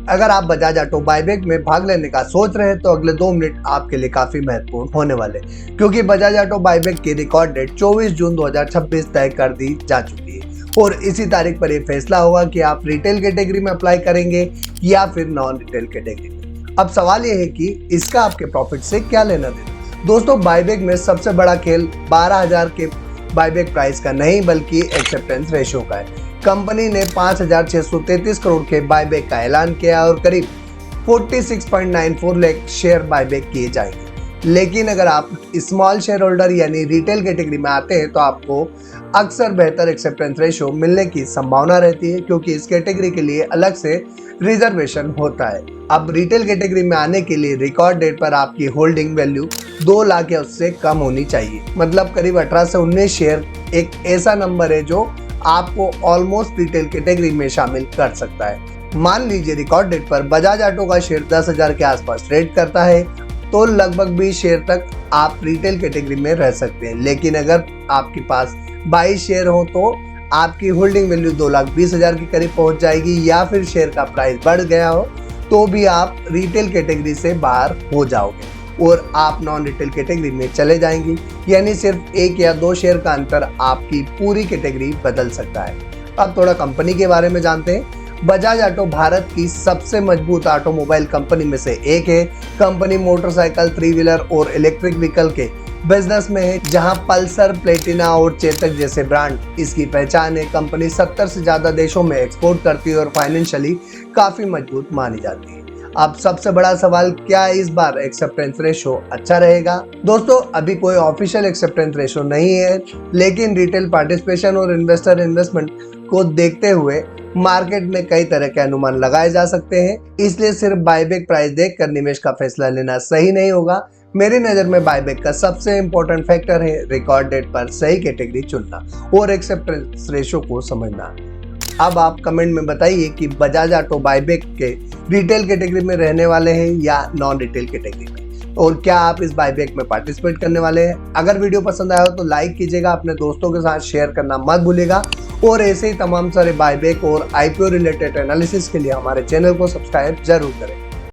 अगर आप Bajaj auto buyback में भाग लेने का सोच रहे हैं तो अगले 2 मिनट आपके लिए काफी महत्वपूर्ण होने वाले, क्योंकि बजाज ऑटो बायबैक की रिकॉर्ड डेट 24 जून 2026 तय कर दी जा चुकी है और इसी तारीख पर यह फैसला होगा कि आप रिटेल कैटेगरी में अप्लाई करेंगे या फिर नॉन रिटेल कैटेगरी में। अब सवाल यह है कि इसका आपके प्रॉफिट से क्या लेना देना। दोस्तों, बायबैक में सबसे बड़ा खेल 12,000 के बायबैक प्राइस का नहीं बल्कि एक्सेप्टेंस रेशियो का है। कंपनी ने 5,633 करोड़ के बायबैक का ऐलान किया और करीब 46.94 लाख शेयर बायबैक किए जाएंगे। लेकिन अगर आप स्मॉल शेयर होल्डर यानी रिटेल कैटेगरी में आते हैं तो आपको अक्सर बेहतर एक्सेप्टेंस रेशियो मिलने की संभावना रहती है, क्योंकि इस कैटेगरी के लिए अलग से रिजर्वेशन होता है। अब रिटेल कैटेगरी में आने के लिए रिकॉर्ड डेट पर आपकी होल्डिंग वैल्यू 2 लाख या उससे कम होनी चाहिए। मतलब करीब 18 से 19 शेयर एक ऐसा नंबर है जो आपको ऑलमोस्ट रिटेल कैटेगरी में शामिल कर सकता है। मान लीजिए रिकॉर्ड डेट पर बजाज ऑटो का शेयर 10,000 के आसपास ट्रेड करता है तो लगभग 20 शेयर तक आप रिटेल कैटेगरी में रह सकते हैं। लेकिन अगर आपके पास 22 शेयर हो तो आपकी होल्डिंग वैल्यू 2,20,000 के करीब पहुंच जाएगी, या फिर शेयर का प्राइस बढ़ गया हो तो भी आप रिटेल कैटेगरी से बाहर हो जाओगे और आप नॉन रिटेल कैटेगरी में चले जाएंगे। यानी सिर्फ 1 या 2 शेयर का अंतर आपकी पूरी कैटेगरी बदल सकता है। अब थोड़ा कंपनी के बारे में जानते हैं। बजाज ऑटो भारत की सबसे मजबूत ऑटोमोबाइल कंपनी में से एक है। कंपनी मोटरसाइकिल, 3 व्हीलर और इलेक्ट्रिक व्हीकल के बिजनेस में है, जहां पल्सर, प्लेटिना और चेतक जैसे ब्रांड इसकी पहचान है। कंपनी 70 से ज्यादा देशों में एक्सपोर्ट करती है और फाइनेंशियली काफी मजबूत मानी जाती है। अब सबसे बड़ा सवाल, क्या इस बार एक्सेप्टेंस रेशो अच्छा रहेगा? दोस्तों, अभी कोई ऑफिशियल एक्सेप्टेंस रेशो नहीं है, लेकिन रिटेल पार्टिसिपेशन और इन्वेस्टर इन्वेस्टमेंट को देखते हुए मार्केट में कई तरह के अनुमान लगाए जा सकते हैं। इसलिए सिर्फ बायबैक प्राइस देखकर निवेश का फैसला लेना सही नहीं होगा। मेरी नज़र में बायबैक का सबसे इम्पोर्टेंट फैक्टर है रिकॉर्ड डेट पर सही कैटेगरी चुनना और एक्सेप्टेंस रेशो को समझना। अब आप कमेंट में बताइए कि बजाज ऑटो बायबैक के रिटेल कैटेगरी में रहने वाले हैं या नॉन रिटेल कैटेगरी में, और क्या आप इस बायबैक में पार्टिसिपेट करने वाले हैं। अगर वीडियो पसंद आया हो तो लाइक कीजिएगा, अपने दोस्तों के साथ शेयर करना मत भूलिएगा और ऐसे ही तमाम सारे बायबैक और IPO रिलेटेड एनालिसिस के लिए हमारे चैनल को सब्सक्राइब जरूर करें।